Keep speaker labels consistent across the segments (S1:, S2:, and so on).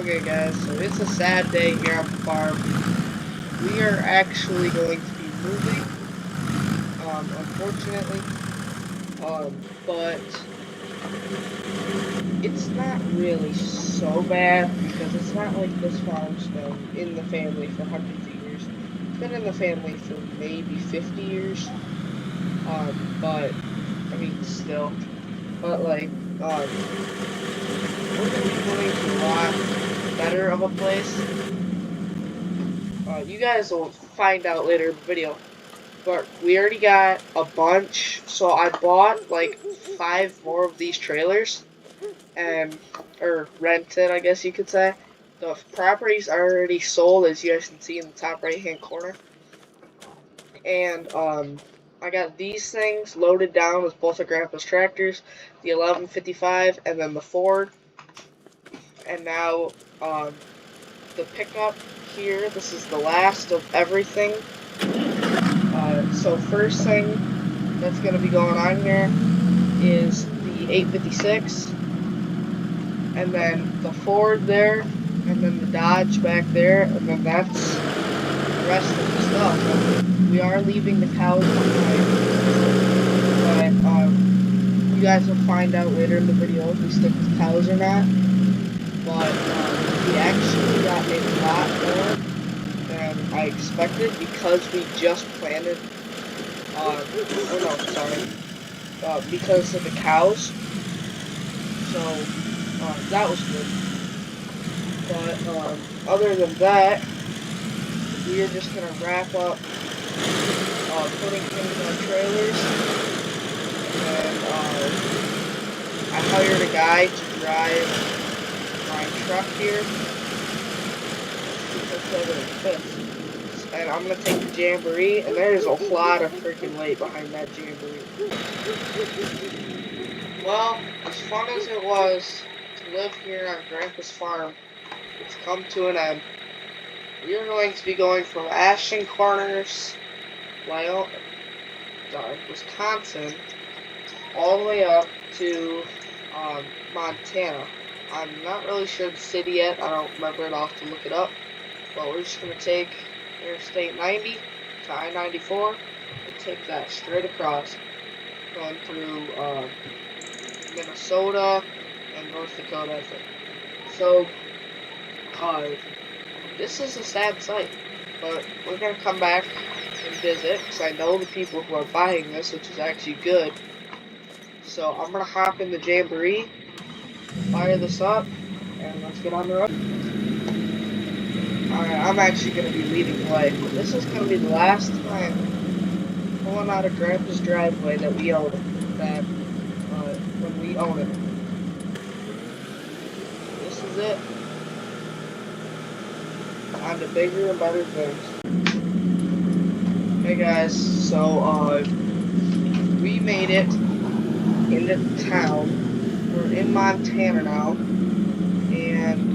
S1: Okay guys, so it's a sad day here on the farm. We are actually going to be moving, unfortunately. But it's not really so bad because it's not like this farm's been in the family for hundreds of years. It's been in the family for maybe 50 years. But I mean still. But like, we're gonna be moving to a lot better of a place. You guys will find out later in the video. But we already got a bunch, so I bought like 5 more of these trailers, and or rented, I guess you could say. The property's already sold, as you guys can see in the top right hand corner. And I got these things loaded down with both of Grandpa's tractors, the 1155 and then the Ford. And now the pickup here, this is the last of everything. So first thing that's going to be going on here is the 856, and then the Ford there, and then the Dodge back there, and then that's the rest of the stuff. We are leaving the cows behind, but you guys will find out later in the video if we stick with cows or not. But we actually got a lot more than I expected because we just planted. Because of the cows. So that was good. But other than that, we are just gonna wrap up putting things on trailers, and I hired a guy to drive my truck here. And I'm gonna take the Jamboree, and there's a lot of freaking weight behind that Jamboree. Well, as fun as it was to live here on Grandpa's farm, it's come to an end. We are going to be going from Ashton Corners, Wisconsin, all the way up to Montana. I'm not really sure the city yet. I don't remember it. I'll have to look it up. But we're just going to take Interstate 90 to I-94 and take that straight across, going through Minnesota and North Dakota, I think. So, this is a sad sight, but we're going to come back and visit, because I know the people who are buying this, which is actually good. So, I'm going to hop in the Jamboree, fire this up, and let's get on the road. Alright, I'm actually going to be leading the way. This is going to be the last time pulling out of Grandpa's driveway that we own it, when we own it. This is it. On to bigger and better things. Hey guys, so we made it into town. We're in Montana now, and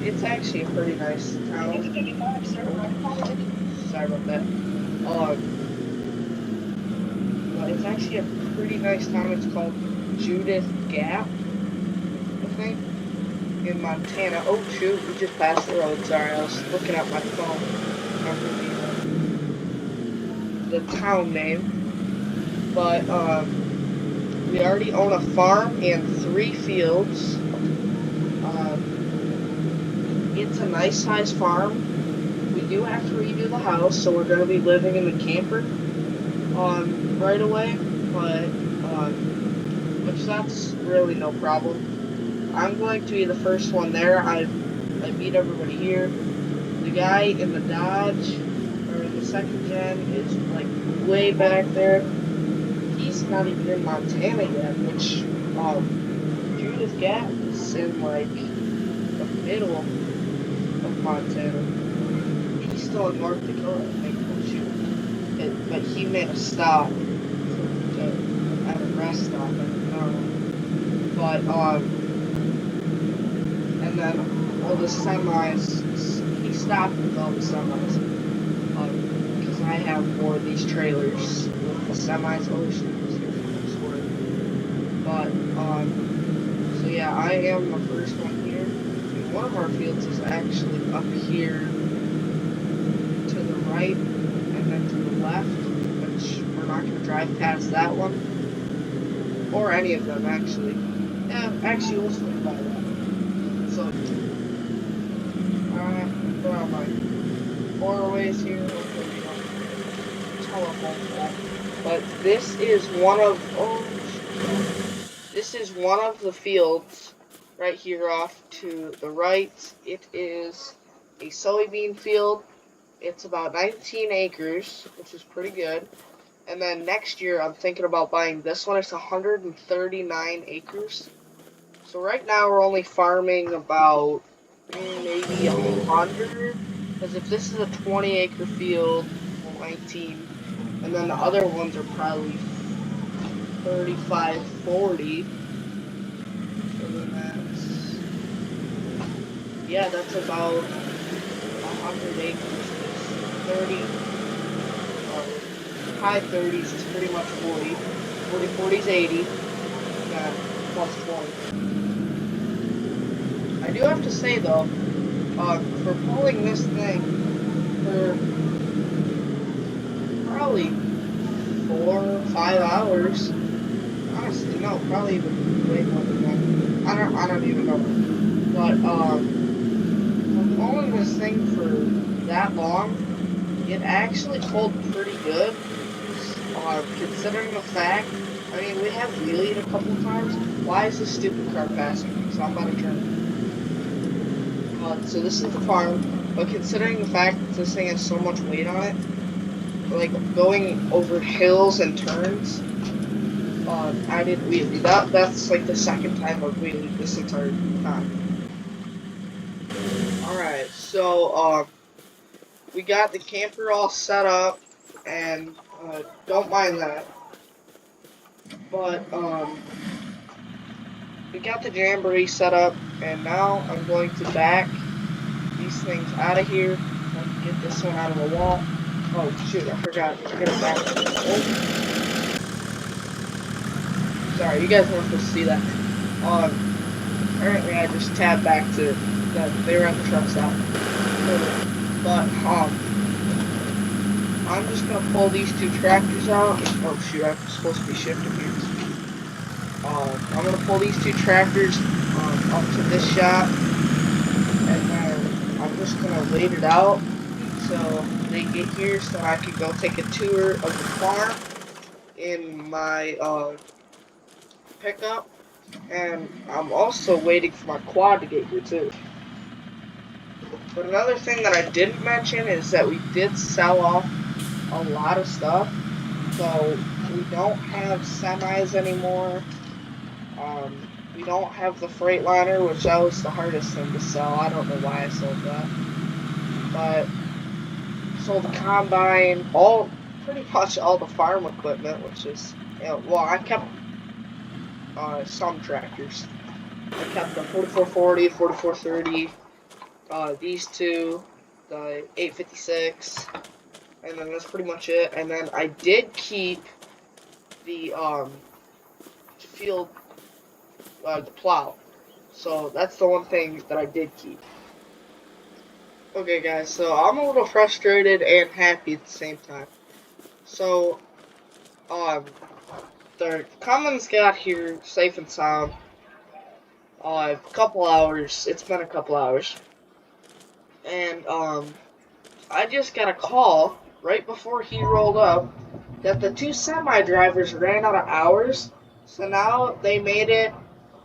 S1: it's actually a pretty nice town. Sorry about that. But it's actually a pretty nice town. It's called Judith Gap, I think, in Montana. Oh shoot, we just passed the road. Sorry, I was looking at my phone. The town name. But we already own a farm and 3 fields. It's a nice sized farm. We do have to redo the house, so we're going to be living in the camper right away, but which that's really no problem. I'm going to be the first one there. I beat everybody here. The guy in the Dodge, or in the second gen, is like way back there. He's not even in Montana yet, which Judith Gap is in like the middle of Montana. He's still in North Dakota, I think. Oh shoot! But he made a stop at a rest stop. I don't know. But and then all the semis. He stopped with all the semis. Because I have more of these trailers with the semis. Oh shoot! But so yeah. yeah, I am the first one here. And one of our fields is actually up here to the right and then to the left, which we're not going to drive past that one. Or any of them, actually. Yeah, actually, we'll swing by that. So, put on my four-ways here. Hopefully we don't telephone that. But this is one of, this is one of the fields right here off to the right. It is a soybean field. It's about 19 acres, which is pretty good. And then next year, I'm thinking about buying this one. It's 139 acres. So right now, we're only farming about maybe 100. Because if this is a 20-acre field, well, 19, and then the other ones are probably 35, 40. So then that's, yeah, that's about 100 acres. 30, high 30s is pretty much 40. 40 is 80. Yeah, plus 20. I do have to say though, for pulling this thing for probably 4 or 5 hours, honestly, no, probably even way more than that. I don't even know. But for pulling this thing for that long, it actually pulled pretty good. Considering the fact, I mean, we have wheelied a couple times. Why is this stupid car passing me? So I'm about to turn. So this is the farm, but considering the fact that this thing has so much weight on it, like going over hills and turns, I didn't wheelie. That's like the second time I've wheelied this entire time. Alright, so we got the camper all set up, and don't mind that. But we got the Jamboree set up, and now I'm going to back these things out of here. I can get this one out of the wall. Oh shoot, I forgot. I gotta back. Oh. Sorry, you guys weren't supposed to see that. Apparently I just tabbed back to that they were at the truck stop. But I'm just gonna pull these two tractors out. Oh shoot, I'm supposed to be shifting here. I'm gonna pull these two tractors up to this shop, and then I'm just gonna wait it out so they get here so I can go take a tour of the farm in my pickup. And I'm also waiting for my quad to get here too. But another thing that I didn't mention is that we did sell off a lot of stuff. So we don't have semis anymore. We don't have the Freightliner, which that was the hardest thing to sell. I don't know why I sold that. But sold the combine, pretty much all the farm equipment, which is, well, I kept some tractors. I kept the 4440, 4430, these two, the 856, and then that's pretty much it. And then I did keep the field, the plow. So that's the one thing that I did keep. Okay guys, so I'm a little frustrated and happy at the same time. So, the Cummins got here safe and sound. A couple hours. It's been a couple hours. And, I just got a call right before he rolled up that the two semi-drivers ran out of hours. So now they made it,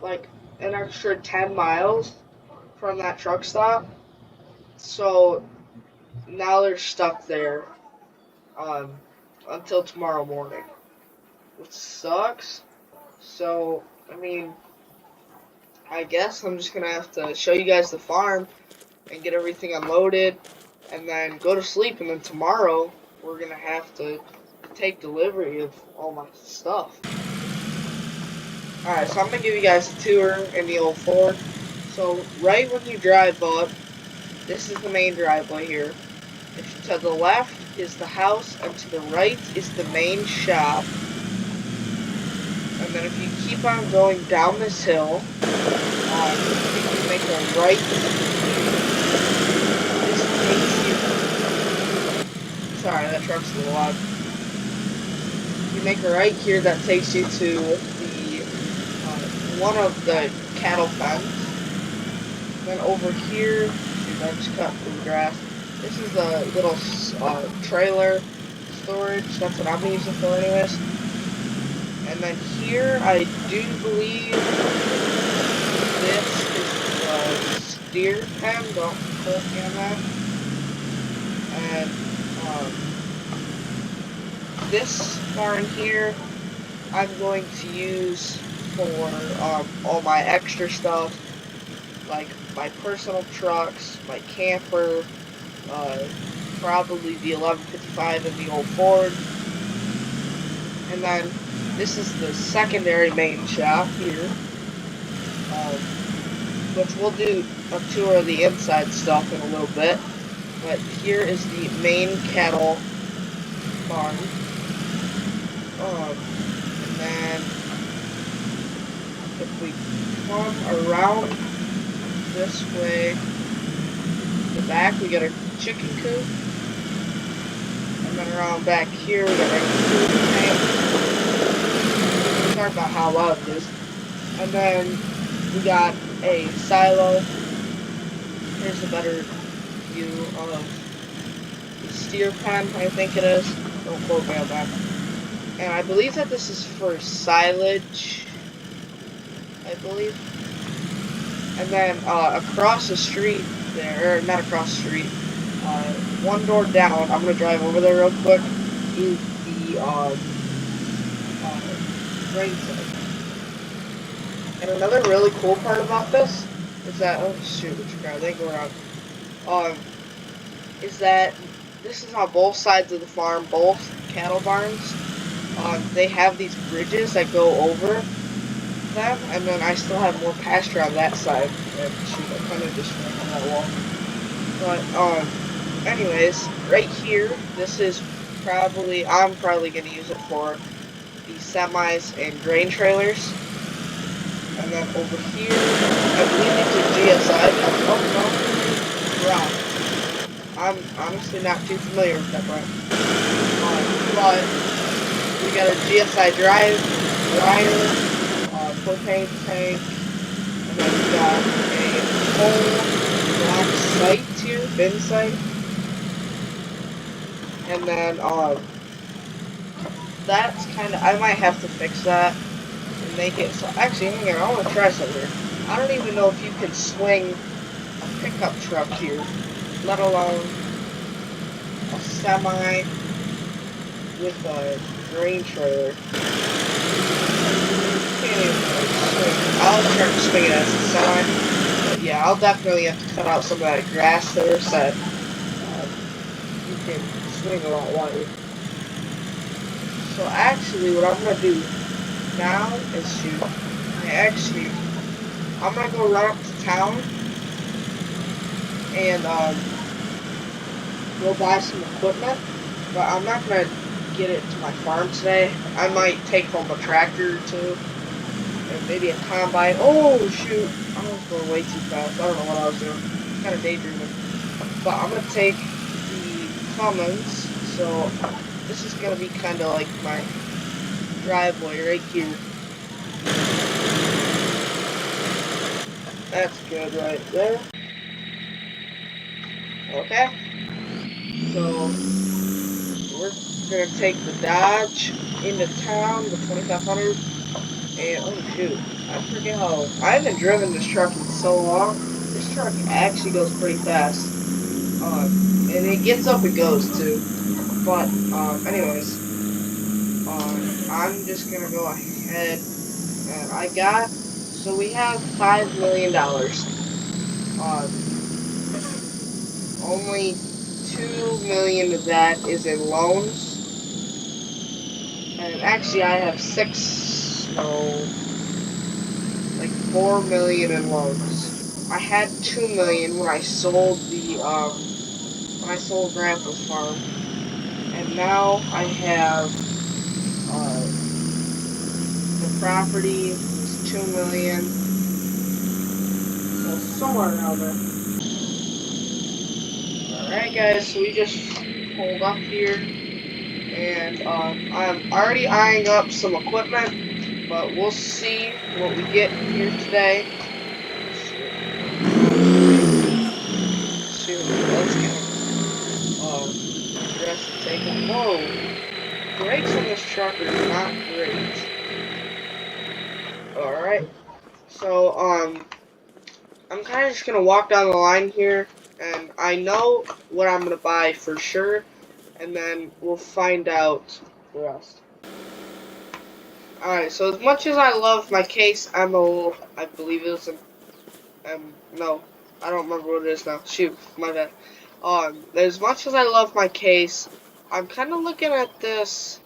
S1: like, an extra 10 miles from that truck stop. So now they're stuck there until tomorrow morning, which sucks. So, I mean, I guess I'm just gonna have to show you guys the farm and get everything unloaded and then go to sleep, and then tomorrow we're gonna have to take delivery of all my stuff. Alright, so I'm gonna give you guys a tour in the old Ford. So right when you drive up, this is the main driveway here. To the left is the house, and to the right is the main shop. And then if you keep on going down this hill, you make a right. This takes you. Sorry, that truck's a little loud. You make a right here that takes you to the one of the cattle pens. Then over here, shoot, I just cut through the grass. This is the little trailer storage. That's what I'm using for anyways. And then here, I do believe this is the steer pen. Don't quote me on that. And this barn here, I'm going to use for all my extra stuff, like my personal trucks, my camper, probably the 1155 and the old Ford. And then this is the secondary main shop here, which we'll do a tour of the inside stuff in a little bit. But here is the main cattle barn. And then if we come around this way, the back we got a chicken coop, and then around back here we got a food tank. Sorry about how loud it is. And then we got a silo. Here's a better view of the steer pen, I think it is. Don't quote me on that. And I believe that this is for silage, I believe. And then across the street there, or not across the street, one door down, I'm going to drive over there real quick, is the grain side. And another really cool part about this is that, oh shoot, which car, they go around, is that this is on both sides of the farm, both cattle barns. They have these bridges that go over them, and then I still have more pasture on that side. And shoot, I kind of just went on that wall. But, anyways, right here, this is I'm probably going to use it for the semis and grain trailers. And then over here, I believe it's a GSI. Oh, no. Right. I'm honestly not too familiar with that brand. But we got a GSI dryer, propane tank, and then we got a whole black site here, bin site. And then that's kind of, I might have to fix that and make it so, actually, hang on, I want to try something here. I don't even know if you can swing a pickup truck here, let alone a semi with a grain trailer. Can't even swing. I'll try to swing it as a semi, but yeah, I'll definitely have to cut out some of that grass there so that you can swing a lot wider. So actually, what I'm gonna do now is I'm gonna go run up to town and go buy some equipment, but I'm not gonna get it to my farm today. I might take home a tractor or two, and maybe a combine. Oh shoot, I was going way too fast. I don't know what I was doing. Kind of daydreaming. But I'm gonna take the Cummins. So this is gonna be kind of like my driveway right here. That's good right there. Okay. So we're gonna take the Dodge into town, the 2500, and oh shoot, I forget how, I haven't driven this truck in so long. This truck actually goes pretty fast, and it gets up and goes too. But anyways, I'm just gonna go ahead, and so we have $5 million. Only $2 million of that is in loans. And actually I have like $4 million in loans. I had $2 million when I sold Grandpa's farm. And now I have the property was 2 million. So somewhere around there. Alright guys, so we just pulled up here, and I'm already eyeing up some equipment, but we'll see what we get here today. Shoot, let's get dress and take it. Whoa, brakes on this truck are not great. Alright, so I'm kind of just gonna walk down the line here, and I know what I'm gonna buy for sure, and then we'll find out the rest. Alright, so as much as I love my case, I believe it's no, I don't remember what it is now. Shoot, my bad. As much as I love my case, I'm kind of looking at this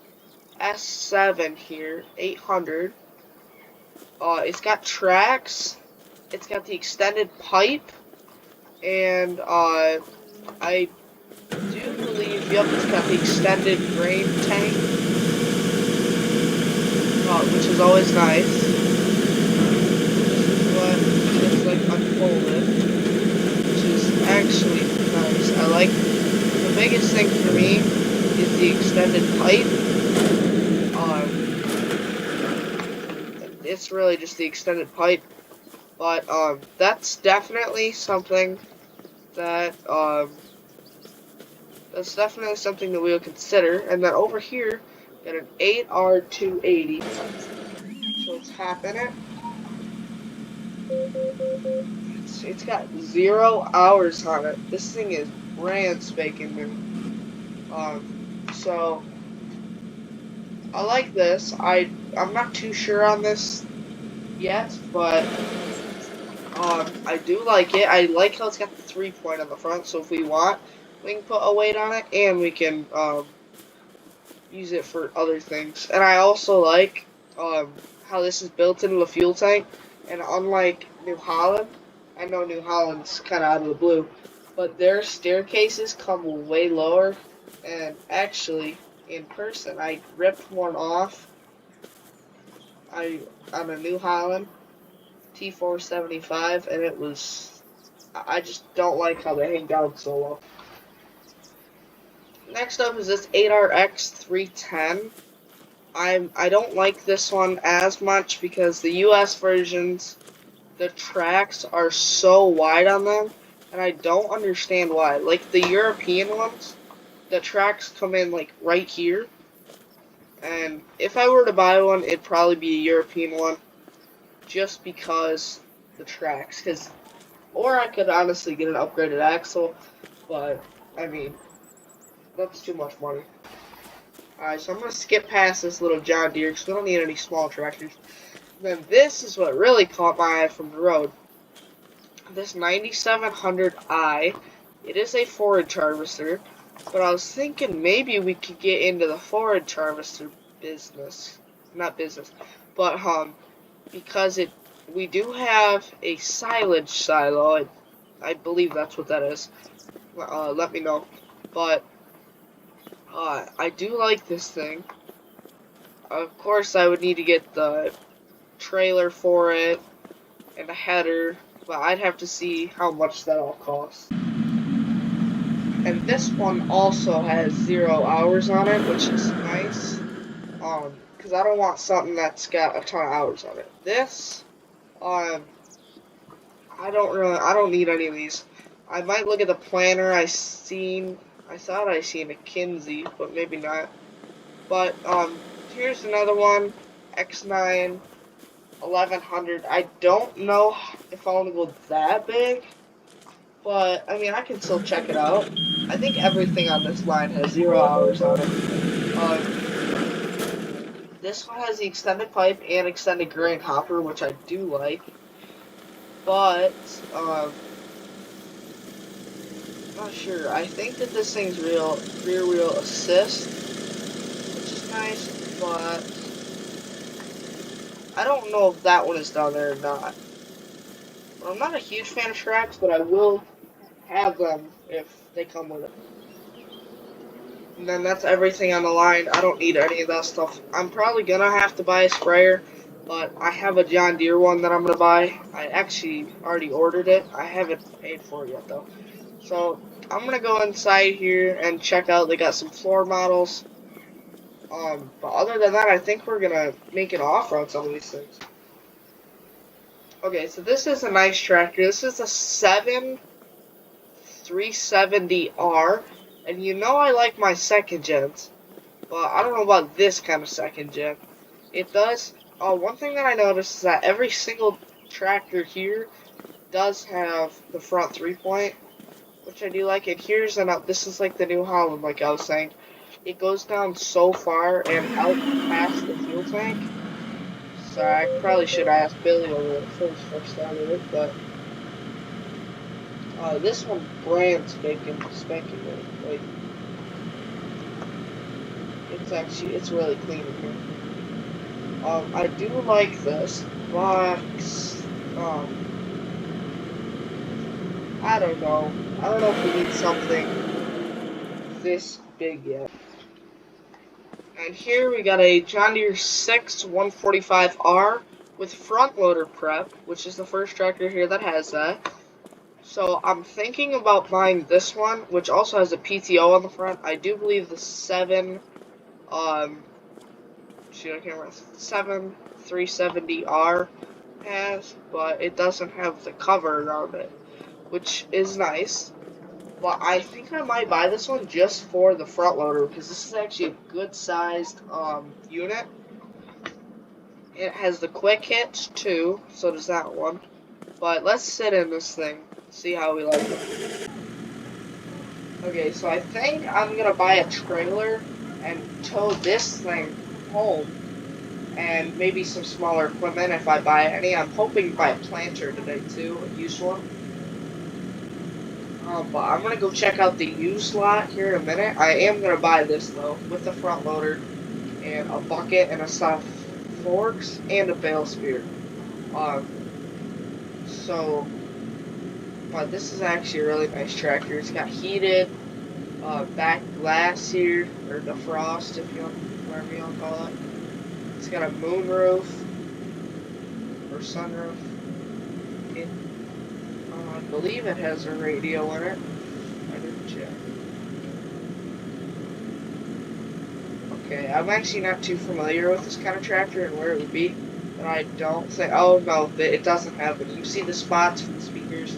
S1: S7 here, 800. It's got tracks, it's got the extended pipe, and I do believe, yep, it's got the extended grain tank, which is always nice. This is what it's like unfolded, which is actually nice. I like, the biggest thing for me is the extended pipe. It's really just the extended pipe, but that's definitely something that we'll consider. And then over here, got an 8R280, so let's hop in it. It's got 0 hours on it. This thing is brand spanking new. So I like this. I'm not too sure on this yet, but I do like it. I like how it's got the 3-point on the front, so if we want, we can put a weight on it, and we can use it for other things. And I also like how this is built into the fuel tank, and unlike New Holland, I know New Holland's kind of out of the blue, but their staircases come way lower, and actually, in person, I ripped one off on a New Holland T475, and it was, I just don't like how they hang down so low. Next up is this 8RX 310. I don't like this one as much because the US versions, the tracks are so wide on them, and I don't understand why. Like the European ones, the tracks come in like right here, and if I were to buy one, it'd probably be a European one, just because the tracks. Or I could honestly get an upgraded axle, but I mean, that's too much money. Alright, so I'm going to skip past this little John Deere because we don't need any small tractors. And then this is what really caught my eye from the road. This 9700i, it is a forage harvester, but I was thinking maybe we could get into the forage harvester business. Not business, but because we do have a silage silo. I believe that's what that is. Let me know. But I do like this thing. Of course, I would need to get the trailer for it and a header, but I'd have to see how much that all costs. And this one also has 0 hours on it, which is nice. Because I don't want something that's got a ton of hours on it. This, I don't need any of these. I might look at the planner. I thought I seen a Kinsey, but maybe not. But here's another one, X9 1100. I don't know if I want to go that big, but I mean I can still check it out. I think everything on this line has 0 hours on it. This one has the extended pipe and extended grain hopper, which I do like. But not sure. I think that this thing's rear wheel assist, which is nice, but I don't know if that one is down there or not. Well, I'm not a huge fan of tracks, but I will have them if they come with it. And then that's everything on the line. I don't need any of that stuff. I'm probably gonna have to buy a sprayer, But I have a John Deere one that I'm gonna buy. I actually already ordered it. I haven't paid for it yet though. So I'm gonna go inside here and check out. They got some floor models. But other than that, I think we're gonna make an offer on some of these things. Okay, so this is a nice tractor. This is a 7370R, and you know I like my second gens, but I don't know about this kind of second gen. It does. One thing that I noticed is that every single tractor here does have the front 3-point, which I do like. And here's this is like the New Holland, like I was saying. It goes down so far and out past the fuel tank. Sorry, I probably should ask Billy over it first started it, but this one brand spanking new. Like it's really clean in here. I do like this, but I don't know. I don't know if we need something this big yet. And here we got a John Deere 6 145R with front loader prep, which is the first tractor here that has that. So I'm thinking about buying this one, which also has a PTO on the front. I do believe the 7370R has, but it doesn't have the cover around it, which is nice. But I think I might buy this one just for the front loader because this is actually a good sized unit. It has the quick hitch too, so does that one. But let's sit in this thing, see how we like it. Okay, so I think I'm gonna buy a trailer and tow this thing home, and maybe some smaller equipment if I buy any. I'm hoping to buy a planter today too, a used one. But I'm gonna go check out the used lot here in a minute. I am gonna buy this though, with the front loader and a bucket and a set of forks and a bale spear. But this is actually a really nice tractor. It's got heated back glass here, or defrost, if you want, whatever you want to call it. It's got a moon roof or sunroof. I believe it has a radio in it. I didn't check. Okay, I'm actually not too familiar with this kind of tractor and where it would be, but I don't think. Oh no, it doesn't have it. You see the spots for the speakers?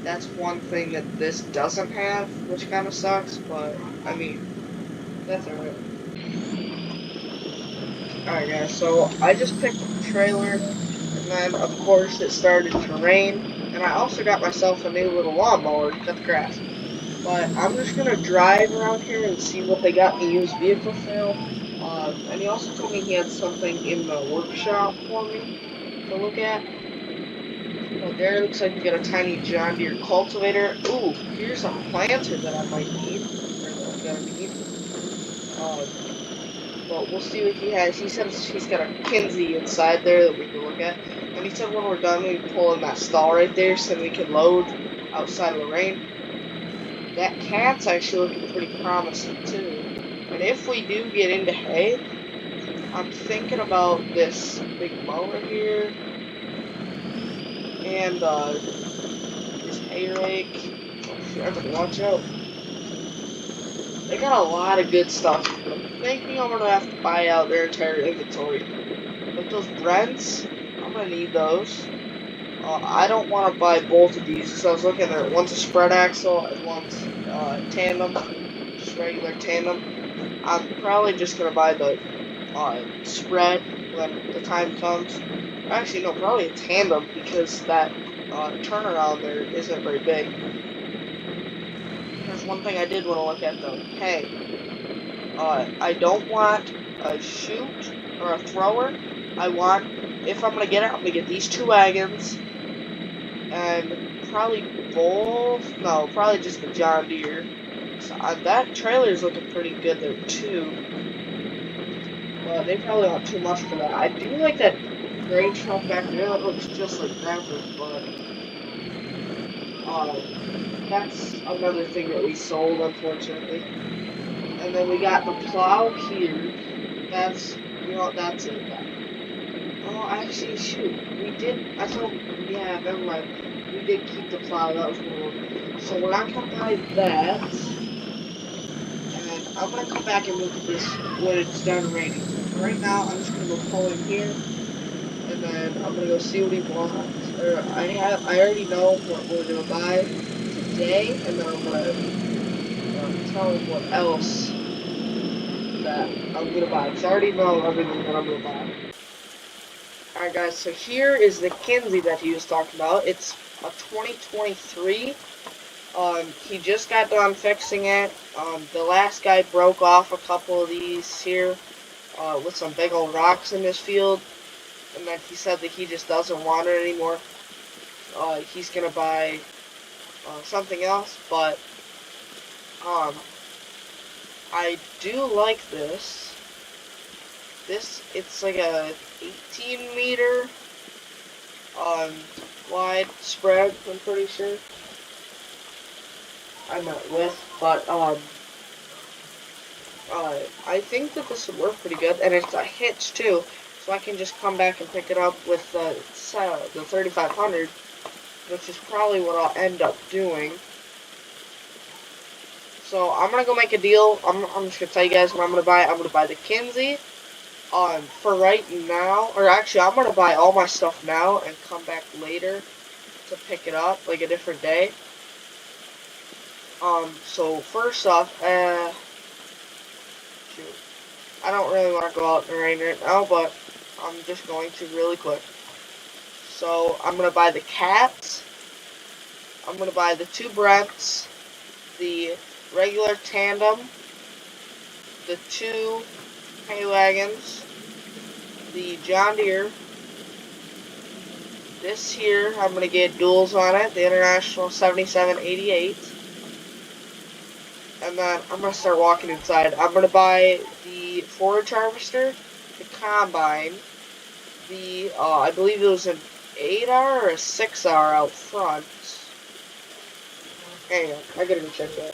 S1: That's one thing that this doesn't have, which kind of sucks, but I mean, that's alright. Alright guys, so I just picked up the trailer, and then of course it started to rain, and I also got myself a new little lawnmower to cut the grass. But I'm just gonna drive around here and see what they got in the used vehicle sale. And he also told me he had something in the workshop for me to look at. Oh, there looks like we got a tiny John Deere cultivator. Ooh, here's a planter that I might need, or that I'm gonna need. But we'll see what he has. He said he's got a Kinsey inside there that we can look at. And he said when we're done, we can pull in that stall right there so we can load outside of the rain. That cat's actually looking pretty promising too. And if we do get into hay, I'm thinking about this big mower here and this hay rake. Oh shit, I better watch out. They got a lot of good stuff, but I'm thinking I'm gonna have to buy out their entire inventory. Like those Brents, I'm gonna need those. I don't want to buy both of these because I was looking at it. One's a spread axle and one's tandem, just regular tandem. I'm probably just gonna buy the spread when the time comes. Actually, no, probably a tandem because that turnaround there isn't very big. There's one thing I did want to look at though. Hey, I don't want a chute or a thrower. I want, if I'm gonna get it, I'm gonna get these two wagons and probably both. No, probably just the John Deere. So, that trailer is looking pretty good there too. They probably want too much for that. I do like that gray truck back there. That looks just like Grandpa's, but that's another thing that we sold, unfortunately. And then we got the plow here. That's, that's it. Oh, actually, shoot. We did. I thought. Yeah, never mind. We did keep the plow. That was one of them. So when I come by that, and I'm gonna come back and look at this when it's done raining. Right now, I'm just gonna go pull in here, and then I'm gonna go see what he wants. Or I already know what we're gonna buy today, and then I'm gonna tell him what else that I'm gonna buy. Cause I already know everything that I'm gonna buy. Alright guys, so here is the Kinsey that he was talking about. It's a 2023. He just got done fixing it. The last guy broke off a couple of these here with some big old rocks in his field. And then he said that he just doesn't want it anymore. He's gonna buy something else, but I do like this. It's like a 18 meter wide spread, I'm pretty sure. I'm not with, but I think that this would work pretty good, and it's a hitch too, so I can just come back and pick it up with the 3500, which is probably what I'll end up doing. So I'm gonna go make a deal. I'm just gonna tell you guys what I'm gonna buy. I'm gonna buy the Kinsey. For right now, or actually, I'm gonna buy all my stuff now and come back later to pick it up, like a different day. So first off, shoot, I don't really want to go out in the rain right now, but I'm just going to really quick. So I'm gonna buy the Cats. I'm gonna buy the two Brents, the regular tandem, the two hay wagons, the John Deere. This here, I'm going to get duals on it, the International 7788. And then I'm going to start walking inside. I'm going to buy the forage harvester, the combine, the, I believe it was an 8R or a 6R out front. Hang on, I gotta go check that.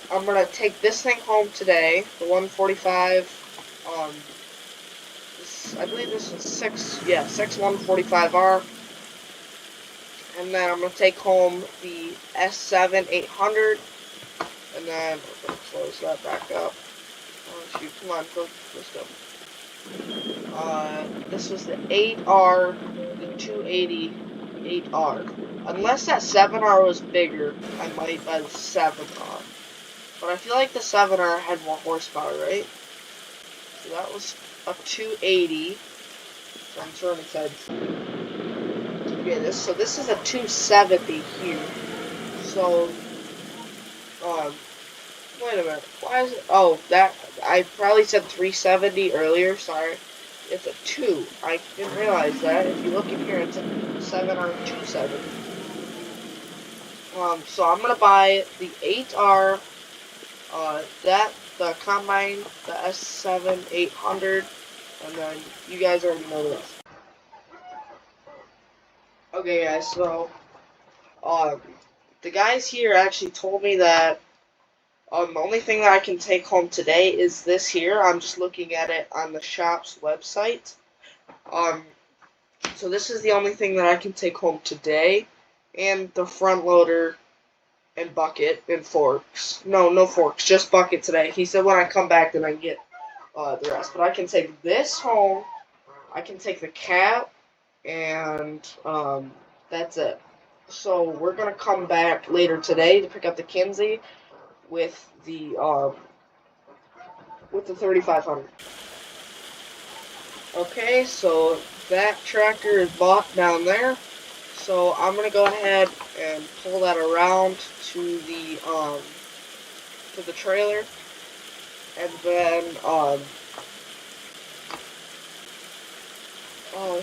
S1: I'm going to take this thing home today, the 145, I believe this is 6 145R. And then I'm going to take home the S7 800. And then I'm going to close that back up. Oh shoot, come on, let's go. This was the 8R, the 280 8R. Unless that 7R was bigger, I might buy the 7R. But I feel like the 7R had more horsepower, right? So that was a 280. So I'm sort of excited. Okay, this is a 270 here. So, wait a minute. Why is it? Oh, that I probably said 370 earlier. Sorry. It's a 2. I didn't realize that. If you look in here, it's a 7R 270. So I'm gonna buy the 8R. The combine, the S7 800, and then you guys already know this. Okay, guys. So, the guys here actually told me that the only thing that I can take home today is this here. I'm just looking at it on the shop's website. So this is the only thing that I can take home today, and the front loader and bucket and forks. No forks, just bucket today. He said when I come back then I can get the rest. But I can take this home. I can take the cat, and that's it. So we're gonna come back later today to pick up the Kinsey with the 3500. Okay, so that tractor is bought down there. So I'm gonna go ahead and pull that around to the trailer, and then oh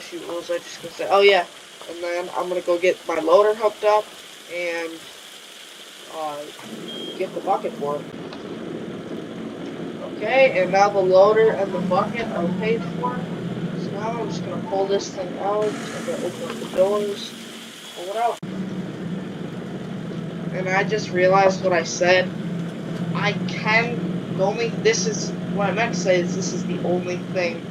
S1: shoot, what was I just gonna say? Oh yeah, and then I'm gonna go get my loader hooked up and get the bucket for it. Okay, and now the loader and the bucket are paid for. So now I'm just gonna pull this thing out. I'm gonna open up the doors. Pull it out. And I just realized what I said. This is what I meant to say is this is the only thing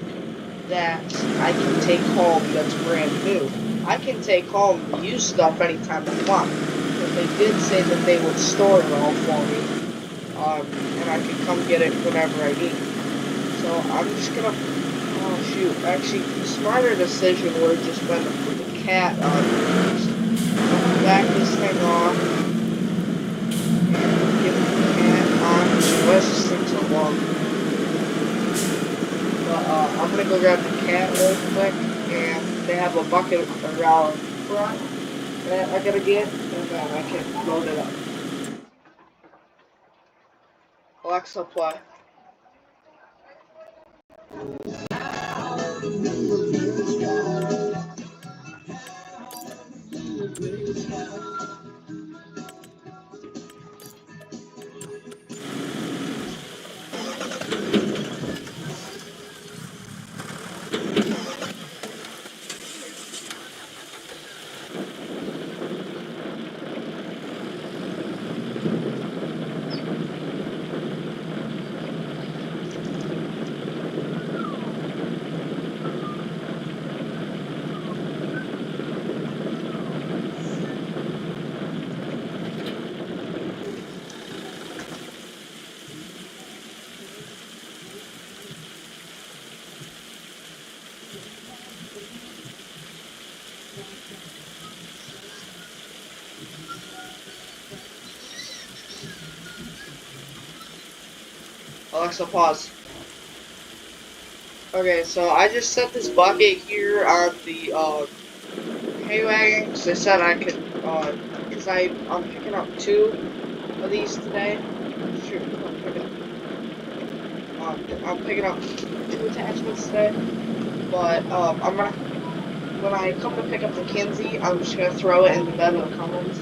S1: that I can take home that's brand new. I can take home the used stuff anytime I want, but they did say that they would store it all for me, and I could come get it whenever I need. So I'm just gonna, oh shoot, actually the smarter decision would have just been to put the cat on first. Back this thing off, and get the cat on. Why is this thing so long? But I'm gonna go grab the cat real quick, and they have a bucket around front that I gotta get, and then I can load it up. Alexa, play. Alexa, pause. Okay, so I just set this bucket here on the hay wagon because they said I could, because I'm picking up 2 of these today. Shoot, I'm picking up 2 attachments today, but I'm gonna, when I come to pick up the Kinsey, I'm just gonna throw it in the bed of the Cummins,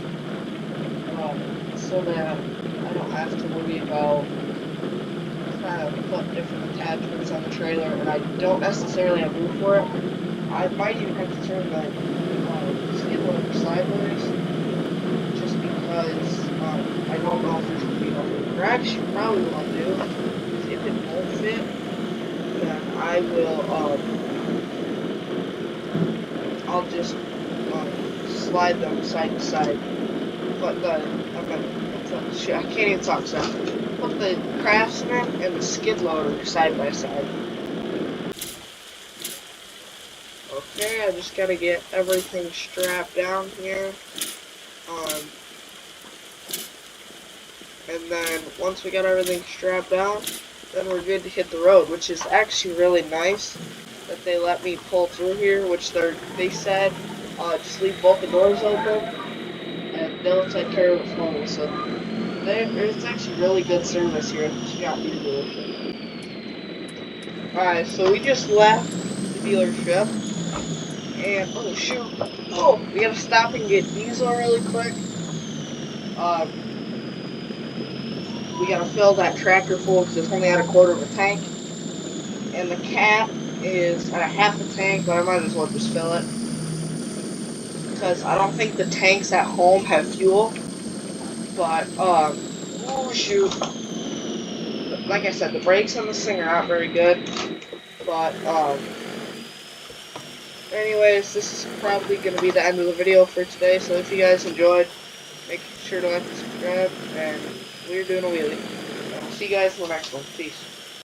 S1: so that I don't have to worry about trying to put different attachments on the trailer, and I don't necessarily have room for it. I might even have to turn the skid loader sideways, just because I don't know if there's going to be enough room. Or actually, probably what I'll do is if it won't fit, then I will, I'll just slide them side to side. But shit, I can't even talk so. Put the Craftsman and the skid loader side by side. Okay, I just gotta get everything strapped down here. And then once we got everything strapped down, then we're good to hit the road, which is actually really nice that they let me pull through here, which they said just leave both the doors open and they'll take care of it for me. So it's actually really good service here at the Scott dealership. Alright, so we just left the dealership, and oh shoot, oh, we gotta stop and get diesel really quick. We gotta fill that tractor full because it's only at 1/4 of a tank, and the cat is at a 1/2 a tank, but I might as well just fill it because I don't think the tanks at home have fuel. But oh shoot. Like I said, the brakes on this thing are not very good, but, anyways, this is probably going to be the end of the video for today, so if you guys enjoyed, make sure to like and subscribe, and we're doing a wheelie. And I'll see you guys in the next one. Peace.